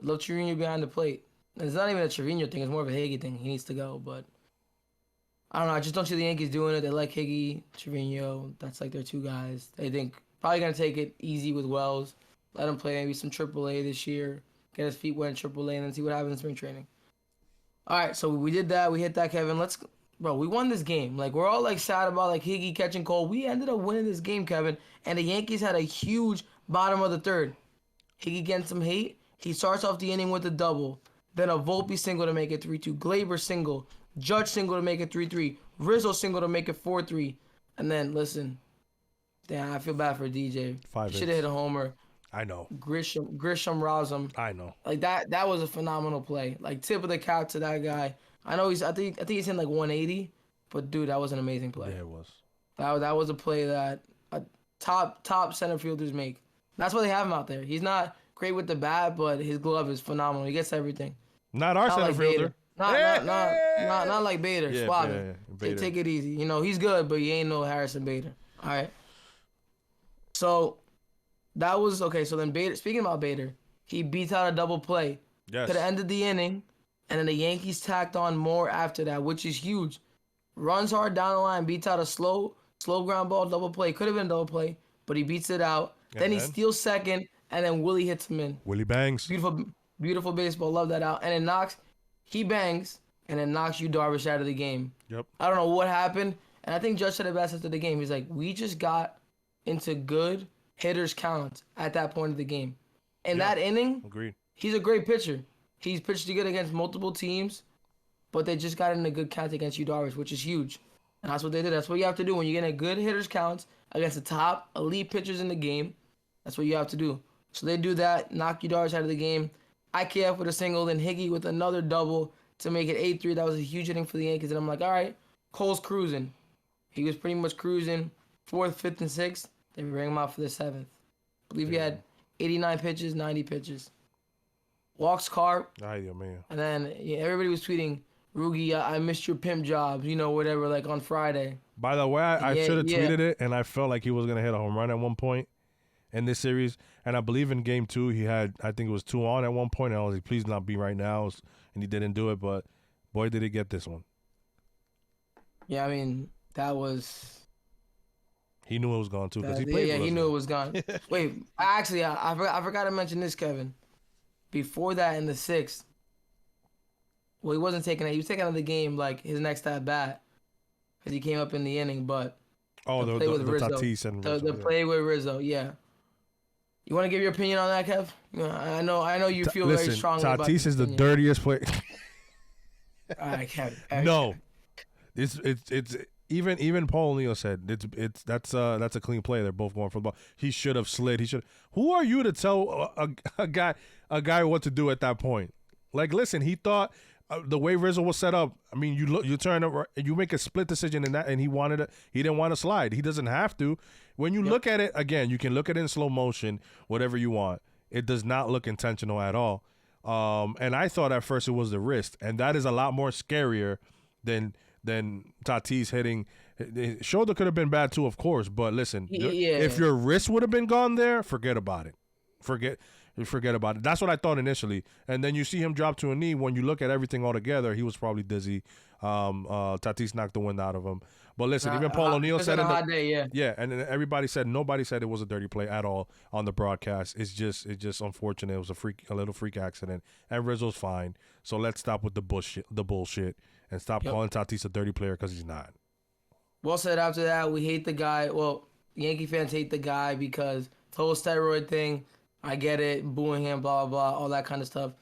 Love Trevino behind the plate. And it's not even a Trevino thing. It's more of a Higgy thing. He needs to go, but I don't know. I just don't see the Yankees doing it. They like Higgy, Trevino. That's like their 2 guys. They think probably going to take it easy with Wells. Let him play maybe some AAA this year. Get his feet wet in AAA and then see what happens in spring training. All right, so we did that. We hit that, Kevin. Bro, we won this game. Like, we're all like sad about like Higgy catching Cole. We ended up winning this game, Kevin. And the Yankees had a huge bottom of the 3rd. Higgy getting some hate. He starts off the inning with a double. Then a Volpe single to make it 3-2. Glaber single. Judge single to make it 3-3. Rizzo single to make it 4-3. And then, listen. Damn, I feel bad for DJ. Should have hit a homer. I know. Grisham Razum. I know. Like that was a phenomenal play. Like, tip of the cap to that guy. I know I think he's in like 180, but dude, that was an amazing play. Yeah, it was. That was a play that top center fielders make. That's why they have him out there. He's not great with the bat, but his glove is phenomenal. He gets everything. Not our center like fielder. Not like Bader. Yeah, Swab yeah, it. Bader. Take it easy. He's good, but he ain't no Harrison Bader. All right. So that was okay. So then Bader. Speaking about Bader, he beats out a double play. Yes. Could have ended the inning, and then the Yankees tacked on more after that, which is huge. Runs hard down the line, beats out a slow ground ball double play. Could have been a double play, but he beats it out. Then he steals second, and then Willie hits him in. Willie bangs. Beautiful baseball. Love that out. And it he bangs, and then knocks Yu Darvish out of the game. Yep. I don't know what happened, and I think Judge said it best after the game. He's like, we just got into good hitters count at that point of the game. In that inning, Agreed. he's a great pitcher. He's pitched good against multiple teams, but they just got in a good count against Yu Darvish, which is huge. And that's what they did. That's what you have to do when you get a good hitters count against the top elite pitchers in the game. That's what you have to do. So they do that, knock Yu Darvish out of the game. IKF with a single, then Higgy with another double to make it 8-3. That was a huge inning for the Yankees. And I'm like, all right, Cole's cruising. He was pretty much cruising 4th, 5th, and 6th. They bring him out for the 7th. I believe he had 89 pitches, 90 pitches. Walks Carp. Ay, Dios mío. And then everybody was tweeting, Rugi, I missed your pimp jobs, whatever, like on Friday. By the way, I should have tweeted it, and I felt like he was going to hit a home run at one point in this series. And I believe in game 2, he had, I think it was 2 on at one point. And I was like, please not be right now. And he didn't do it, but boy, did he get this one. Yeah, I mean, that was... He knew it was gone, too, because he Yeah, played with he us, knew man. it was gone. Wait, actually, I forgot to mention this, Kevin. Before that, in the 6th, well, he wasn't taking it. He was taking out the game, like, his next at-bat, because he came up in the inning, but... Oh, the Tatis and Rizzo. The play with Rizzo, yeah. You want to give your opinion on that, Kev? I know you feel very strongly about Tatis is the dirtiest player. All right, Kev. No. It's even Paul O'Neill said that's a clean play. They're both going for the ball. He should have slid. Who are you to tell a guy what to do at that point? Like, listen, he thought the way Rizzo was set up, I mean, you turn it, you make a split decision in that, and he didn't want to slide. He doesn't have to. When you look at it again, you can look at it in slow motion, whatever you want. It does not look intentional at all. And I thought at first it was the wrist, and that is a lot more scarier than Tatis hitting. Shoulder could have been bad too, of course, but listen, if your wrist would have been gone there, forget about it. Forget about it. That's what I thought initially. And then you see him drop to a knee. When you look at everything all together, he was probably dizzy. Tatis knocked the wind out of him. But listen, even Paul O'Neill said and then nobody said it was a dirty play at all on the broadcast. It's just unfortunate. It was a little freak accident, and Rizzo's fine. So let's stop with the bullshit, and stop calling Tatis a dirty player because he's not. Well said. After that, we hate the guy. Well, Yankee fans hate the guy because the whole steroid thing. I get it, booing him, blah, blah, blah, all that kind of stuff.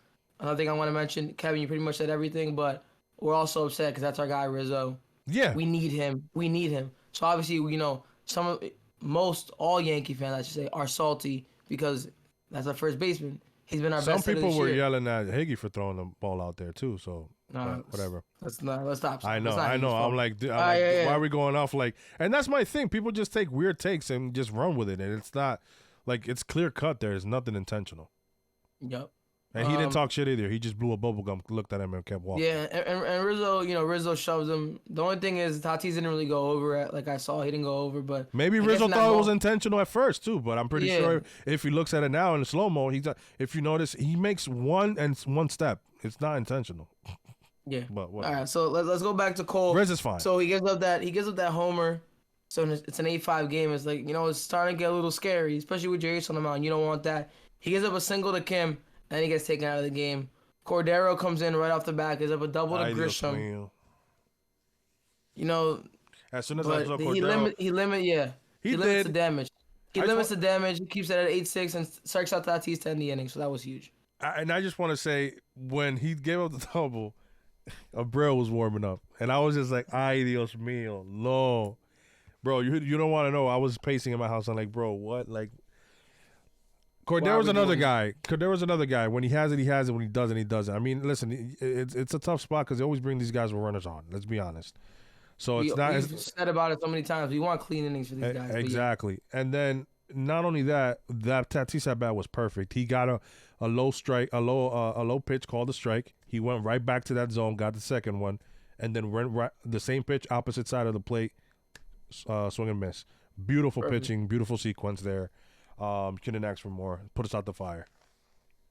Another thing I want to mention, Kevin, you pretty much said everything, but we're also upset because that's our guy, Rizzo. Yeah. We need him. So obviously, most all Yankee fans, I should say, are salty because that's our first baseman. He's been our best. Some people were yelling at Higgy for throwing the ball out there too. So whatever. Let's stop. I know. I'm like, why are we going off like? And that's my thing. People just take weird takes and just run with it, and it's not like it's clear cut. There's nothing intentional. Yep. And he didn't talk shit either. He just blew a bubble gum, looked at him, and kept walking. Yeah, and Rizzo, Rizzo shoves him. The only thing is Tatis didn't really go over it. Like I saw, he didn't go over. But maybe Rizzo thought it was intentional at first too. But I'm pretty sure if he looks at it now in slow mo, if you notice, he makes one step. It's not intentional. Yeah. But all right, so let's go back to Cole. Riz is fine. So he gives up that homer. So it's an 8-5 game. It's like it's starting to get a little scary, especially with Jace on the mound. You don't want that. He gives up a single to Kim. Then he gets taken out of the game. Cordero comes in right off the bat, gives up a double to Grisham. As soon as I saw Cordero, he limits the damage. He limits the damage. He keeps it at 8-6 and strikes out Tatis to end the inning. So that was huge. And I just want to say, when he gave up the double, Abreu was warming up, and I was just like, "Ay Dios mío, no, bro, you don't want to know." I was pacing in my house. I'm like, "Bro, what?" Like. Cordero's another guy. When he has it, he has it. When he doesn't, he doesn't. I mean, listen, it's a tough spot because they always bring these guys with runners on. Let's be honest. So it's not. We've said about it so many times. We want clean innings for these guys. Exactly. And then not only that Tatis at bat was perfect. He got a low strike, a low pitch called a strike. He went right back to that zone, got the second one, and then went right the same pitch opposite side of the plate, swing and miss. Beautiful pitching, beautiful sequence there. Couldn't ask for more. Put us out the fire.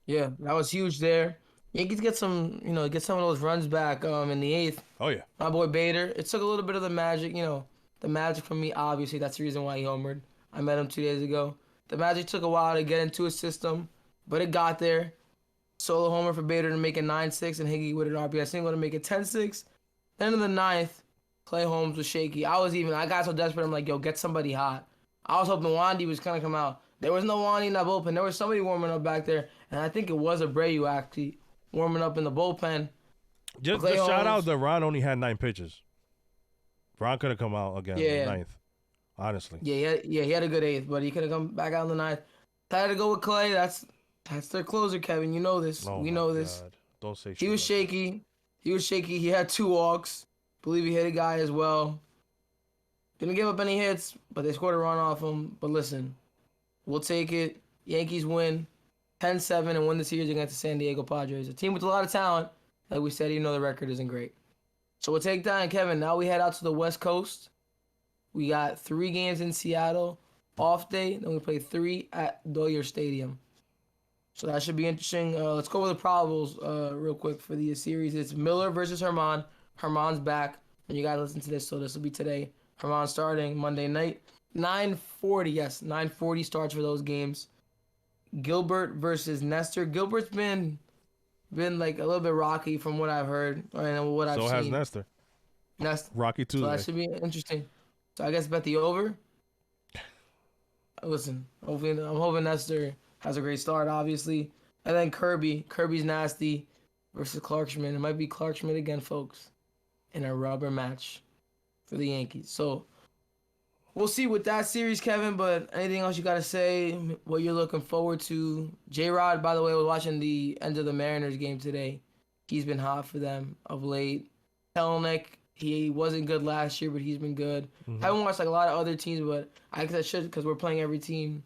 Yeah, that was huge there. Yankees get some of those runs back in the 8th. Oh yeah. My boy Bader. It took a little bit of the magic, the magic from me. Obviously, that's the reason why he homered. I met him 2 days ago. The magic took a while to get into his system, but it got there. Solo homer for Bader to make it 9-6, and Higgy with an RBI single to make it 10-6. Then in the 9th, Clay Holmes was shaky. I got so desperate. I'm like, yo, get somebody hot. I was hoping Wandy was gonna come out. There was no Wandy in that bullpen. There was somebody warming up back there, and I think it was Abreu actually warming up in the bullpen. Just shout out that Ron only had 9 pitches. Ron could have come out again in the 9th, honestly. Yeah, he had a good 8th, but he could have come back out in the 9th. Decided to go with Clay. That's their closer, Kevin. You know this. We know this. God. Don't say shit. He was shaky. He had 2 walks. Believe he hit a guy as well. Didn't give up any hits, but they scored a run off him. But listen, we'll take it. Yankees win 10-7 and win the series against the San Diego Padres. A team with a lot of talent. Like we said, even though the record isn't great. So we'll take that. And Kevin, now we head out to the West Coast. We got 3 games in Seattle, off day. Then we play 3 at Dodger Stadium. So that should be interesting. Let's go over the probables real quick for the series. It's Miller versus Herman. Herman's back. And you got to listen to this, so this will be today. Herman starting Monday night. 9:40, yes. 9:40 starts for those games. Gilbert versus Nestor. Gilbert's been like a little bit rocky from what I've heard and what I've seen. So has Nestor. Rocky Tuesday. So that should be interesting. So I guess bet the over. Listen, I'm hoping Nestor has a great start, obviously. And then Kirby's nasty versus Clark Schmidt. It might be Clark Schmidt again, folks, in a rubber match for the Yankees. So we'll see with that series, Kevin, but anything else you got to say, what you're looking forward to? J-Rod, by the way, was watching the end of the Mariners game today. He's been hot for them of late. Kelenic, he wasn't good last year, but he's been good. I Hmm. haven't watched like a lot of other teams, but I guess I should because we're playing every team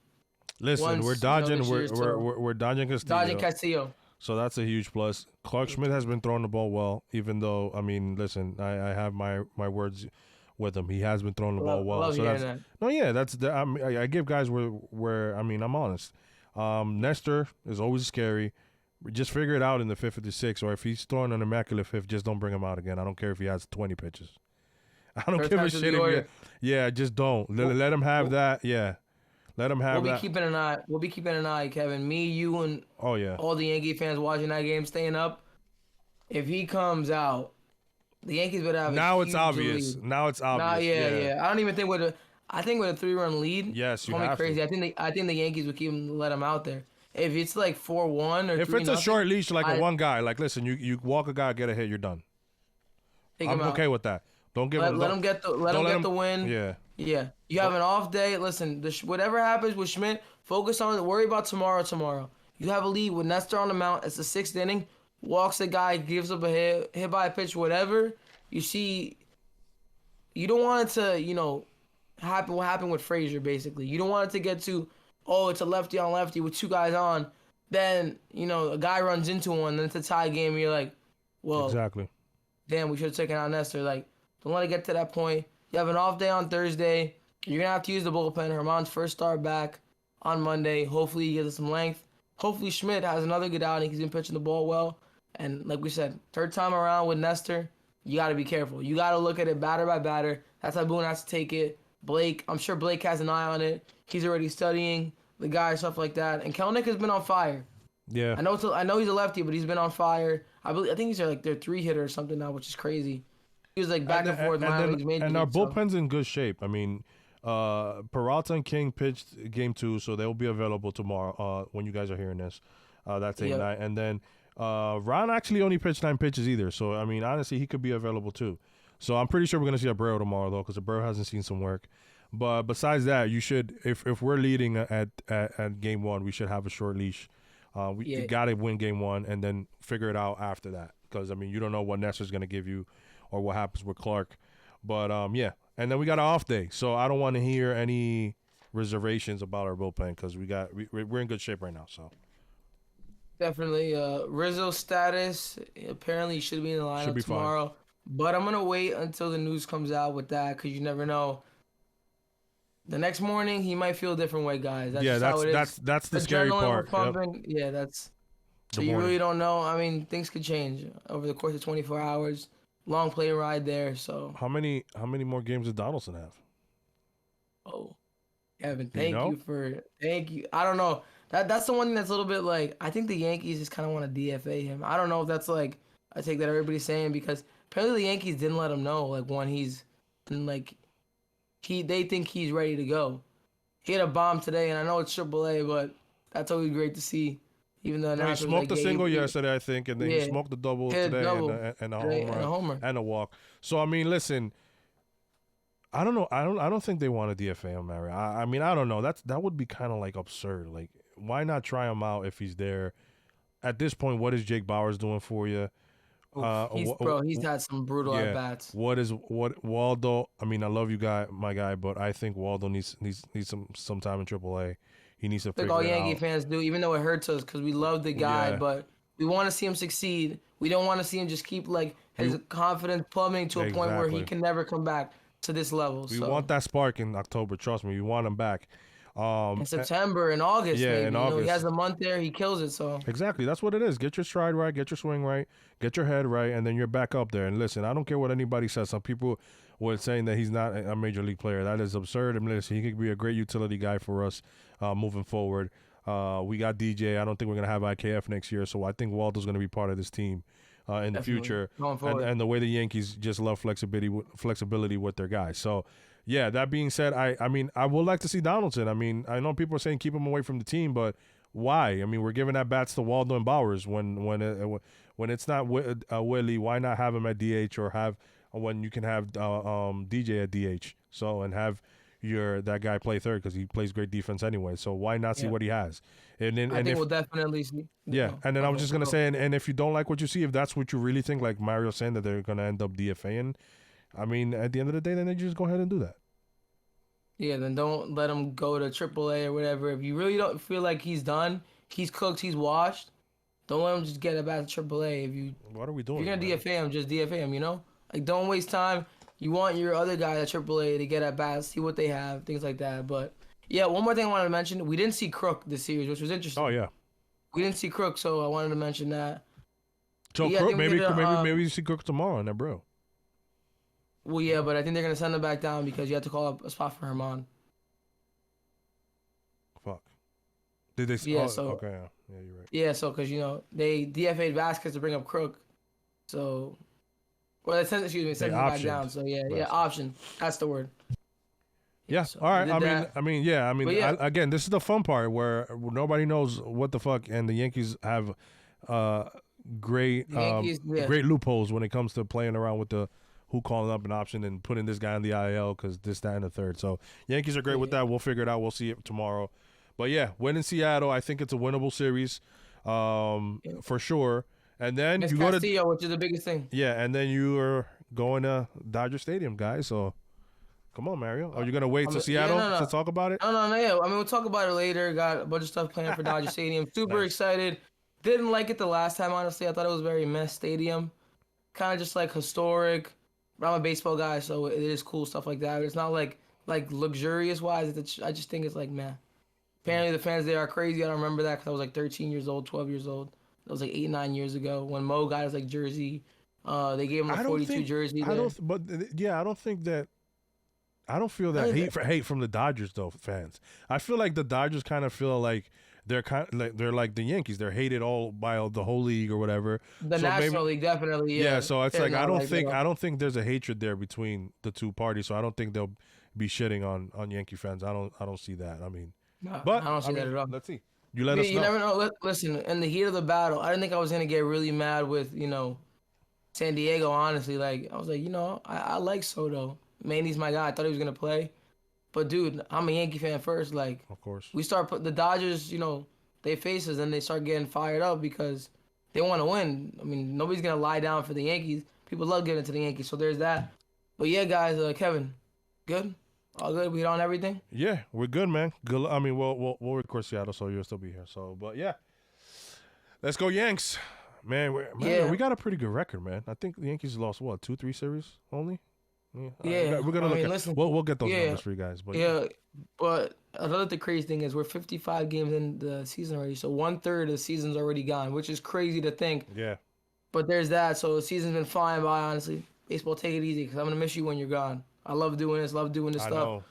Listen, we're once, dodging. this year. So We're dodging dodging Castillo. Castillo. So that's a huge plus. Clark Schmidt has been throwing the ball well, even though I mean, listen, I have my words with him. He has been throwing the ball I well. love So hearing that's that. no, yeah, that's the I give guys where I mean I'm honest. Nestor is always scary. Just figure it out in the fifth or the sixth, or if he's throwing an immaculate fifth, just don't bring him out again. I don't care if he has 20 pitches. I don't Third give a time's shit the if you. order. Yeah, just don't We'll, let him have we'll, that. Yeah, let him we'll have be that. keeping an eye. We'll be keeping an eye, Kevin. Me, you, and Oh yeah. all the Yankee fans watching that game, staying up. If he comes out, the Yankees better have a Now it's huge obvious. lead. Now it's Nah, obvious. yeah, Yeah. yeah. I don't even think with a. I think with a 3-run lead, Yes, you call me have to. crazy. I think the Yankees would keep him, let him out there. If it's like 4-1 or If 3 it's a nothing, short leash, like a I one guy, like listen, you walk a guy, get a hit, you're done. take him I'm out. okay with that. Don't give him. Let him get the Don't let him. the win. Yeah. Yeah, you have an off day. Listen, whatever happens with Schmidt, focus on it. Worry about tomorrow. Tomorrow, you have a lead with Nestor on the mound. It's the sixth inning. Walks the guy, gives up a hit by a pitch, whatever. You see, you don't want it to, happen. What happened with Frazier? Basically, you don't want it to get to, oh, it's a lefty on lefty with two guys on. Then a guy runs into one, then it's a tie game. And you're like, well, Exactly. damn, we should have taken out Nestor. Like, don't let it get to that point. You have an off day on Thursday. You're going to have to use the bullpen. Herman's first start back on Monday. Hopefully he gets some length. Hopefully Schmidt has another good outing. He's been pitching the ball well. And like we said, third time around with Nestor, you got to be careful. You got to look at it batter by batter. That's how Boone has to take it. Blake, I'm sure Blake has an eye on it. He's already studying the guy, stuff like that. And Kelenic has been on fire. Yeah. I know he's a lefty, but he's been on fire. I think he's like their 3-hitter or something now, which is crazy. He was like back and forth minor leagues, major and our leagues, so. bullpen's in good shape. I mean, Peralta and King pitched game 2, so they'll be available tomorrow. When you guys are hearing this, that's 8-9, and then Ron actually only pitched 9 pitches either. So I mean, honestly, he could be available too. So I'm pretty sure we're gonna see Abreu tomorrow though, because Abreu hasn't seen some work. But besides that, you should if we're leading at game 1, we should have a short leash. You got to win game 1 and then figure it out after that, because I mean you don't know what Nestor's gonna give you or what happens with Clark. But yeah, and then we got an off day, so I don't want to hear any reservations about our bullpen because we're in good shape right now. So Definitely. Rizzo's status apparently he should be in the should lineup be fine. tomorrow. But I'm gonna wait until the news comes out with that because you never know. The next morning he might feel a different way, guys. That's Yeah, just how it is. that's the scary Adrenaline part. was pumping. Yeah, that's so The you morning. really don't know. I mean, things could change over the course of 24 hours. Long plane ride there, so How many more games does Donaldson have? oh, Kevin, Do you know? thank you. I don't know. That's the one thing that's a little bit like I think the Yankees just kind of want to DFA him. I don't know if that's like I take that everybody's saying because apparently the Yankees didn't let him know like when he's and like they think he's ready to go. He had a bomb today, and I know it's AAA, but that's always great to see. Even though No, he announcers smoked like, a yeah, single yesterday, I think, and then he yeah, smoked the double hit a today double and a today home and run a homer. and a walk. So I mean, listen, I don't know. I don't think they want to DFA him, Mary. I mean, I don't know. That would be kind of like absurd. Like, why not try him out if he's there? At this point, what is Jake Bauers doing for you? He's had some brutal at bats. What Waldo? I mean, I love you, my guy, but I think Waldo needs some time in AAA. He needs to Like figure all it Yankee out. fans do, even though it hurts us because we love the guy, Yeah. but we want to see him succeed. We don't want to see him just keep like his confidence plummeting to a point where he Exactly. can never come back to this level. We So want that spark in October. Trust me, we want him back. in September and August, Yeah, maybe. in He August. has a month there, he kills it. So Exactly. That's what it is. Get your stride right, get your swing right, get your head right, and then you're back up there. And listen, I don't care what anybody says. Some people were saying that he's not a major league player. That is absurd. I mean, listen, he could be a great utility guy for us moving forward. We got DJ. I don't think we're going to have IKF next year, so I think Waldo's going to be part of this team in the definitely future. going forward. And the way the Yankees just love flexibility with their guys. So, yeah, that being said, I mean, I would like to see Donaldson. I mean, I know people are saying keep him away from the team, but why? I mean, we're giving that bats to Waldo and Bowers when it's not Willie. Why not have him at DH or have when you can have DJ at DH? So and have that guy play third because he plays great defense anyway. So why not see Yeah. what he has? And then I think we'll definitely see. yeah, and then I was just gonna go. say, and if you don't like what you see, if that's what you really think, like Mario saying that they're gonna end up DFAing, I mean, at the end of the day, then you just go ahead and do that. Yeah, then don't let him go to AAA or whatever. If you really don't feel like he's done, he's cooked, he's washed, don't let him just get it back to AAA. What are we If doing? you're gonna man? DFA him, just DFA him. You know, like don't waste time. You want your other guy at AAA to get at bat, see what they have, things like that. But yeah, one more thing I wanted to mention: we didn't see Crook this series, which was interesting. Oh yeah. We didn't see Crook, so I wanted to mention that. So Yeah, I Crook, think we did a, maybe you see Crook tomorrow in that bro. well, yeah, but I think they're gonna send him back down because you have to call up a spot for Herman. Fuck. Did they? Yeah, oh, so okay. Yeah, you're right. yeah, so because they DFA'd Vasquez to bring up Crook, so they sent They him back optioned down. So yeah, Vasquez. option. That's the word. Yeah. So All right. we did that. Yeah. I mean, But yeah. again, this is the fun part where nobody knows what the fuck, and the Yankees have great The Yankees, yeah. great loopholes when it comes to playing around with the who calling up an option and putting this guy on the IL because this, that, and the third. So Yankees are great with that. We'll figure it out. We'll see it tomorrow. But yeah, win in Seattle. I think it's a winnable series, for sure. And then Miss you go to Castillo, which is the biggest thing. yeah, and then you are going to Dodger Stadium, guys. So come on, Mario. Are you gonna wait to Seattle to talk about it? No. Yeah. I mean, we'll talk about it later. Got a bunch of stuff planned for Dodger Stadium. Super Nice. excited. Didn't like it the last time, honestly. I thought it was very mess stadium. Kind of just like historic. But I'm a baseball guy, so it is cool stuff like that. But it's not like luxurious wise. I just think it's like man. Apparently the fans there are crazy. I don't remember that because I was like 13 years old, 12 years old. That was like 8, 9 years ago when Mo got his like jersey. They gave him a 42 jersey. I don't. But yeah, I don't think that. I don't feel that hate from the Dodgers though, fans. I feel like the Dodgers kind of feel like they're like the Yankees. They're hated all by the whole league or whatever. The National League definitely. Yeah. So it's They're like I not don't think there's a hatred there between the two parties. So I don't think they'll be shitting on Yankee fans. I don't see that. I mean, no, but I don't see that at all. let's see. You let us know. You never know. Listen, in the heat of the battle, I didn't think I was gonna get really mad with San Diego. Honestly, like I was like, I like Soto. Manny's my guy. I thought he was gonna play, but dude, I'm a Yankee fan first. Like, Of course. we start put the Dodgers. They face us and they start getting fired up because they want to win. I mean, nobody's gonna lie down for the Yankees. People love giving it to the Yankees, so there's that. But yeah, guys, Kevin, good, all good. We hit on everything. Yeah, we're good, man. Good. I mean, we'll record Seattle, so you'll still be here. So, but yeah, let's go Yanks, man. We got a pretty good record, man. I think the Yankees lost what 2-3 series only. Yeah, we're gonna look at. listen, We'll get those numbers for you guys. But yeah, but another crazy thing is we're 55 games in the season already, so 1/3 of the season's already gone, which is crazy to think. yeah. But there's that. So the season's been flying by, honestly. Baseball, take it easy, because I'm gonna miss you when you're gone. I love doing this. Love doing this I stuff. know.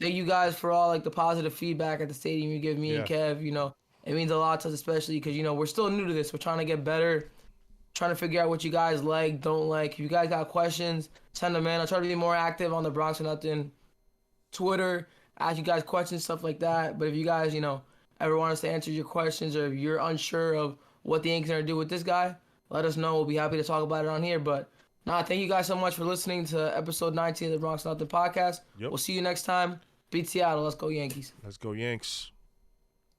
Thank you guys for all like the positive feedback at the stadium you give me and Kev. It means a lot to us, especially because we're still new to this. We're trying to get better, trying to figure out what you guys like, don't like. If you guys got questions, send them in. I'll try to be more active on the Bronx or Nothing Twitter, ask you guys questions, stuff like that. But if you guys, ever want us to answer your questions, or if you're unsure of what the Yankees are gonna do with this guy, let us know. We'll be happy to talk about it on here. But thank you guys so much for listening to episode 19 of the Bronx Nothing podcast. Yep. We'll see you next time. Beat Seattle. Let's go Yankees. Let's go Yanks.